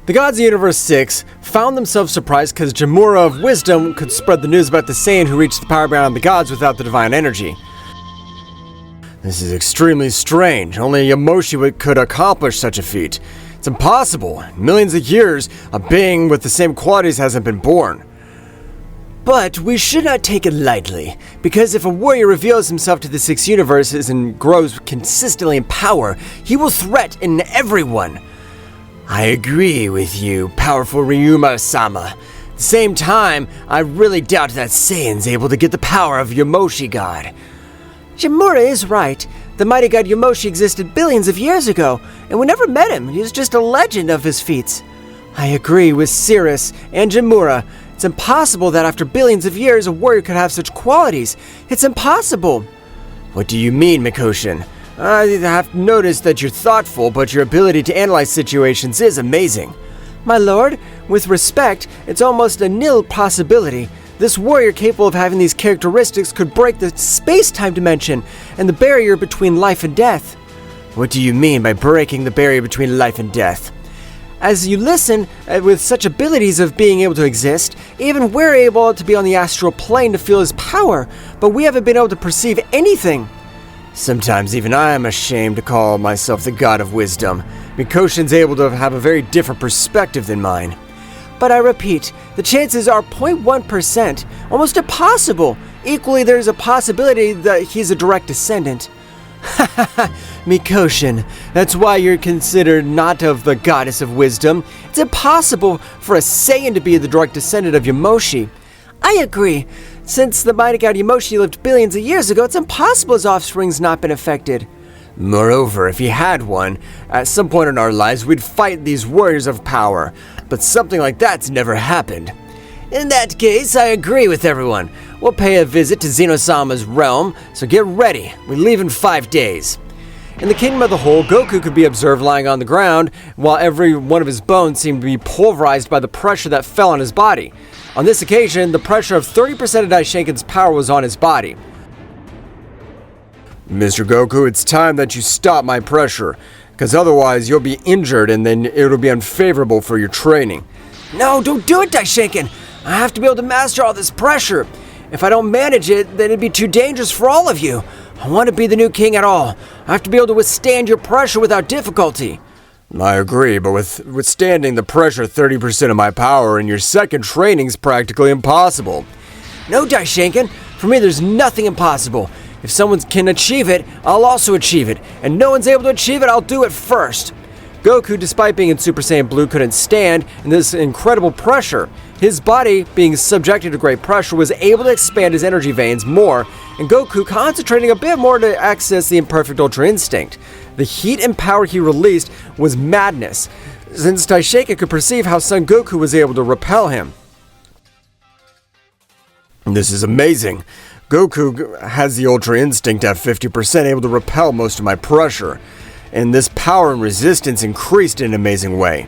The gods of Universe 6 found themselves surprised because Jamura of Wisdom could spread the news about the Saiyan who reached the power beyond the gods without the divine energy. This is extremely strange. Only Yamoshi could accomplish such a feat. It's impossible. In millions of years, a being with the same qualities hasn't been born. But we should not take it lightly, because if a warrior reveals himself to the six universes and grows consistently in power, he will threaten everyone. I agree with you, powerful Ryuma-sama. At the same time, I really doubt that Saiyan's able to get the power of Yamoshi God. Jamura is right. The mighty god Yamoshi existed billions of years ago, and we never met him. He was just a legend of his feats. I agree with Cirrus and Jamura. It's impossible that after billions of years a warrior could have such qualities. It's impossible. What do you mean, Mikoshin? I have noticed that you're thoughtful, but your ability to analyze situations is amazing. My lord, with respect, it's almost a nil possibility. This warrior capable of having these characteristics could break the space-time dimension and the barrier between life and death. What do you mean by breaking the barrier between life and death? As you listen, with such abilities of being able to exist, even we're able to be on the astral plane to feel his power, but we haven't been able to perceive anything. Sometimes even I am ashamed to call myself the god of wisdom. Mikoshin's able to have a very different perspective than mine. But I repeat, the chances are 0.1%, almost impossible. Equally, there's a possibility that he's a direct descendant. Mikoshin, that's why you're considered not of the goddess of wisdom. It's impossible for a Saiyan to be the direct descendant of Yamoshi. I agree. Since the mighty god Yamoshi lived billions of years ago, it's impossible his offspring's not been affected. Moreover, if he had one, at some point in our lives we'd fight these warriors of power. But something like that's never happened. In that case, I agree with everyone. We'll pay a visit to Zeno-sama's realm, so get ready. We leave in 5 days. In the Kingdom of the Whole, Goku could be observed lying on the ground, while every one of his bones seemed to be pulverized by the pressure that fell on his body. On this occasion, the pressure of 30% of Daishinkan's power was on his body. Mr. Goku, it's time that you stop my pressure, because otherwise you'll be injured and then it'll be unfavorable for your training. No, don't do it, Daishinkan! I have to be able to master all this pressure. If I don't manage it, then it'd be too dangerous for all of you. I want to be the new king at all. I have to be able to withstand your pressure without difficulty. I agree, but with withstanding the pressure 30% of my power in your second training's practically impossible. No, Daishinkan. For me, there's nothing impossible. If someone can achieve it, I'll also achieve it. And no one's able to achieve it, I'll do it first. Goku, despite being in Super Saiyan Blue, couldn't stand this incredible pressure. His body, being subjected to great pressure, was able to expand his energy veins more, and Goku concentrating a bit more to access the imperfect Ultra Instinct. The heat and power he released was madness, since Daishinkan could perceive how Son Goku was able to repel him. This is amazing. Goku has the Ultra Instinct at 50%, able to repel most of my pressure, and this power and resistance increased in an amazing way.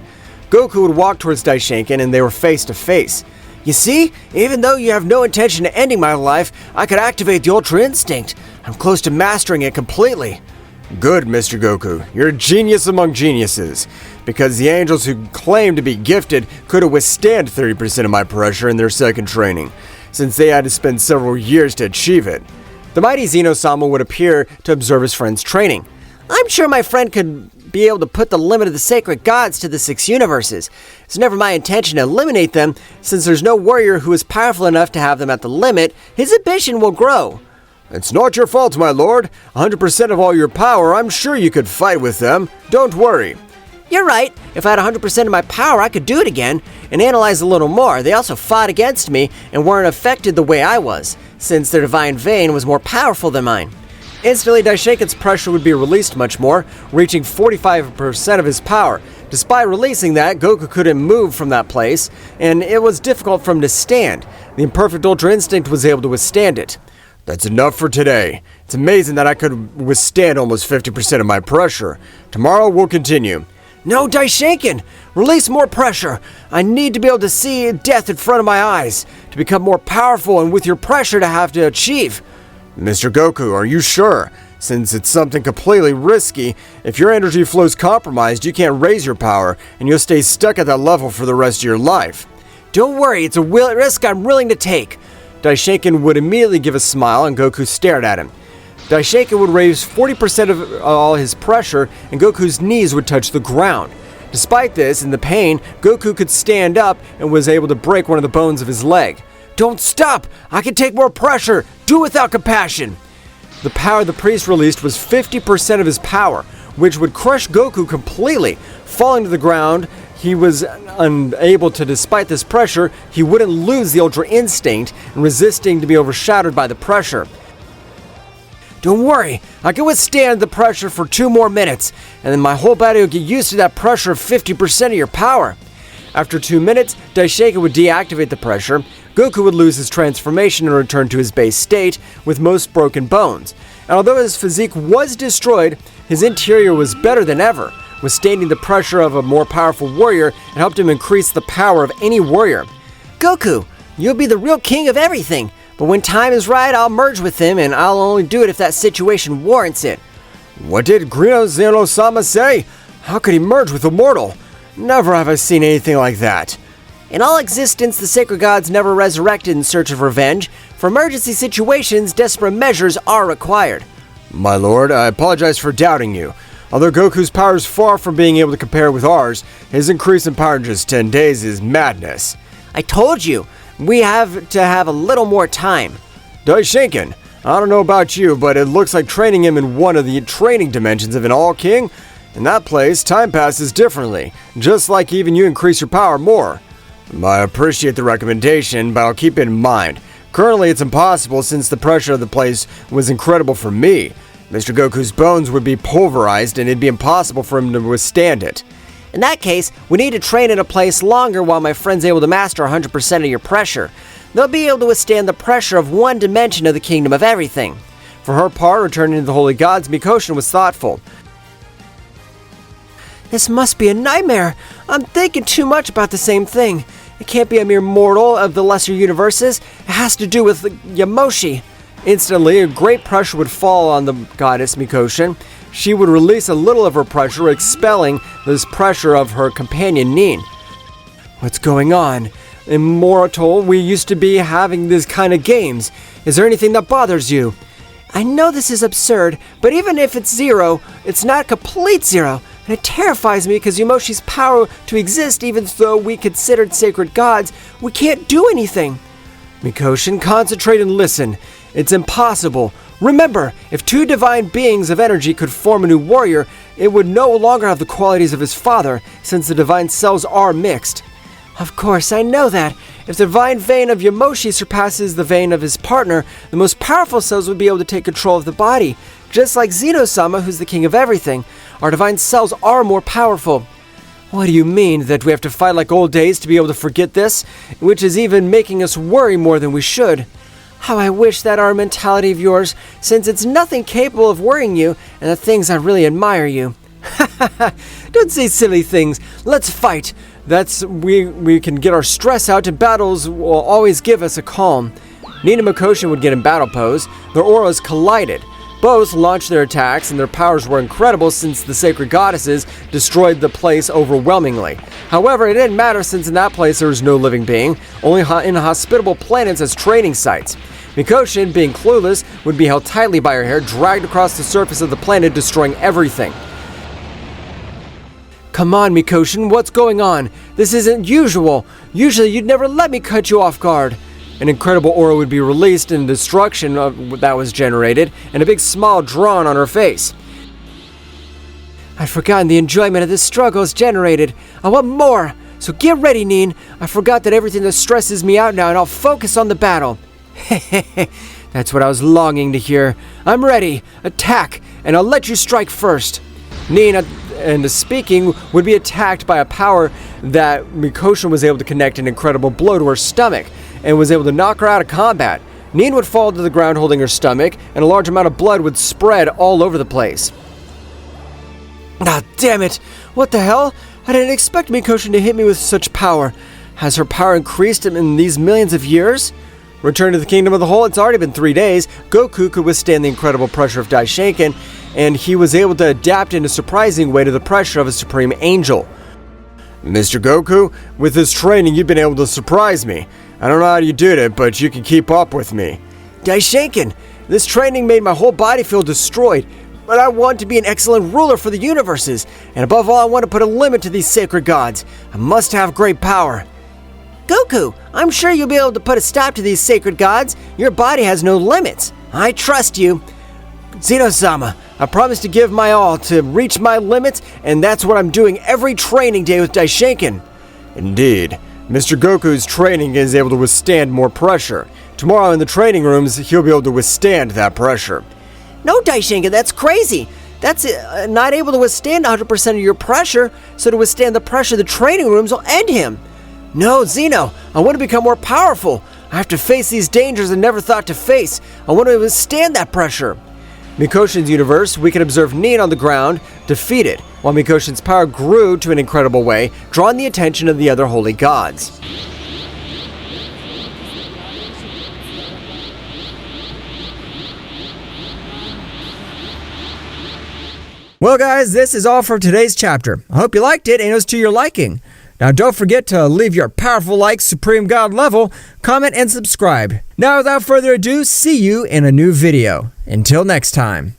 Goku would walk towards Daishinkan and they were face to face. You see, even though you have no intention of ending my life, I could activate the Ultra Instinct. I'm close to mastering it completely. Good, Mr. Goku. You're a genius among geniuses, because the angels who claim to be gifted couldn't withstand 30% of my pressure in their second training, since they had to spend several years to achieve it. The mighty Zeno-sama would appear to observe his friend's training. I'm sure my friend could be able to put the limit of the sacred gods to the 6 universes. It's never my intention to eliminate them, since there's no warrior who is powerful enough to have them at the limit. His ambition will grow. It's not your fault, my lord. 100% of all your power, I'm sure you could fight with them. Don't worry. You're right. If I had 100% of my power, I could do it again, and analyze a little more. They also fought against me and weren't affected the way I was, since their divine vein was more powerful than mine. Instantly, Daishinkan's pressure would be released much more, reaching 45% of his power. Despite releasing that, Goku couldn't move from that place, and it was difficult for him to stand. The imperfect Ultra Instinct was able to withstand it. That's enough for today. It's amazing that I could withstand almost 50% of my pressure. Tomorrow we'll continue. No, Daishinkan! Release more pressure! I need to be able to see death in front of my eyes, to become more powerful and with your pressure to have to achieve. Mr. Goku, are you sure? since it's something completely risky. If your energy flow's compromised, you can't raise your power, and you'll stay stuck at that level for the rest of your life. Don't worry, it's a risk I'm willing to take. Daishinkan would immediately give a smile, and Goku stared at him. Daishinkan would raise 40% of all his pressure, and Goku's knees would touch the ground. Despite this, in the pain, Goku could stand up and was able to break one of the bones of his leg. Don't stop! I can take more pressure! Do without compassion! The power the priest released was 50% of his power, which would crush Goku completely. Falling to the ground, he was unable to, despite this pressure, he wouldn't lose the Ultra Instinct, and resisting to be overshadowed by the pressure. Don't worry, I can withstand the pressure for 2 more minutes, and then my whole body will get used to that pressure of 50% of your power. After 2 minutes, Daishinkan would deactivate the pressure. Goku would lose his transformation and return to his base state, with most broken bones. And although his physique was destroyed, his interior was better than ever, withstanding the pressure of a more powerful warrior and helped him increase the power of any warrior. Goku, you'll be the real king of everything, but when time is right, I'll merge with him, and I'll only do it if that situation warrants it. What did Zeno-sama say? How could he merge with a mortal? Never have I seen anything like that. In all existence, the sacred gods never resurrected in search of revenge. For emergency situations, desperate measures are required. My lord, I apologize for doubting you. Although Goku's power is far from being able to compare with ours, his increase in power in just 10 days is madness. I told you, we have to have a little more time. Daishinkan, I don't know about you, but it looks like training him in one of the training dimensions of an All-King. In that place, time passes differently, just like even you increase your power more. I appreciate the recommendation, but I'll keep it in mind. Currently, it's impossible since the pressure of the place was incredible for me. Mr. Goku's bones would be pulverized and it'd be impossible for him to withstand it. In that case, we need to train in a place longer while my friend's able to master 100% of your pressure. They'll be able to withstand the pressure of one dimension of the kingdom of everything. For her part, returning to the holy gods, Mikoshin was thoughtful. This must be a nightmare. I'm thinking too much about the same thing. It can't be a mere mortal of the lesser universes. It has to do with Yamoshi. Instantly, a great pressure would fall on the goddess Mikoshin. She would release a little of her pressure, expelling this pressure of her companion Nin. What's going on? Immortal, we used to be having this kind of games. Is there anything that bothers you? I know this is absurd, but even if it's 0, it's not complete 0. And it terrifies me because Yamoshi's power to exist, even though we considered sacred gods, we can't do anything. Mikoshin, concentrate and listen. It's impossible. Remember, if 2 divine beings of energy could form a new warrior, it would no longer have the qualities of his father, since the divine cells are mixed. Of course, I know that. If the divine vein of Yamoshi surpasses the vein of his partner, the most powerful cells would be able to take control of the body. Just like Zeno-sama, who's the king of everything, our divine cells are more powerful. What do you mean, that we have to fight like old days to be able to forget this? Which is even making us worry more than we should. How I wish that our mentality of yours, since it's nothing capable of worrying you, and the things I really admire you. Don't say silly things. Let's fight. We can get our stress out, and battles will always give us a calm. Nin and Mikoshin would get in battle pose. Their auras collided. Both launched their attacks, and their powers were incredible since the sacred goddesses destroyed the place overwhelmingly. However, it didn't matter since in that place there was no living being, only inhospitable planets as training sites. Mikoshin, being clueless, would be held tightly by her hair, dragged across the surface of the planet, destroying everything. Come on, Mikoshin, what's going on? This isn't usual. Usually you'd never let me cut you off guard. An incredible aura would be released and destruction that was generated, and a big smile drawn on her face. I'd forgotten the enjoyment of this struggle is generated. I want more, so get ready, Nin. I forgot that everything that stresses me out now, and I'll focus on the battle. That's what I was longing to hear. I'm ready. Attack, and I'll let you strike first. Nin, and speaking, would be attacked by a power that Mikoshin was able to connect an incredible blow to her stomach, and was able to knock her out of combat. Nin would fall to the ground holding her stomach, and a large amount of blood would spread all over the place. Ah, damn it! What the hell? I didn't expect Mikoshin to hit me with such power. Has her power increased in these millions of years? Return to the Kingdom of the Whole. It's already been 3 days. Goku could withstand the incredible pressure of Daishinkan, and he was able to adapt in a surprising way to the pressure of a Supreme Angel. Mr. Goku, with this training, you've been able to surprise me. I don't know how you did it, but you can keep up with me. Daishinkan, this training made my whole body feel destroyed, but I want to be an excellent ruler for the universes, and above all, I want to put a limit to these sacred gods. I must have great power. Goku, I'm sure you'll be able to put a stop to these sacred gods. Your body has no limits. I trust you. Zeno-sama, I promise to give my all to reach my limits, and that's what I'm doing every training day with Daishinkan. Indeed. Mr. Goku's training is able to withstand more pressure. Tomorrow in the training rooms, he'll be able to withstand that pressure. No, Daishinkan, that's crazy. That's not able to withstand 100% of your pressure, so to withstand the pressure, the training rooms will end him. No, Zeno, I want to become more powerful. I have to face these dangers I never thought to face. I want to withstand that pressure. Mikoshin's universe, we can observe Nin on the ground, defeated, while Mikoshin's power grew to an incredible way, drawing the attention of the other holy gods. Well guys, this is all for today's chapter. I hope you liked it and it was to your liking. Now don't forget to leave your powerful like Supreme God level, comment and subscribe. Now without further ado, see you in a new video. Until next time.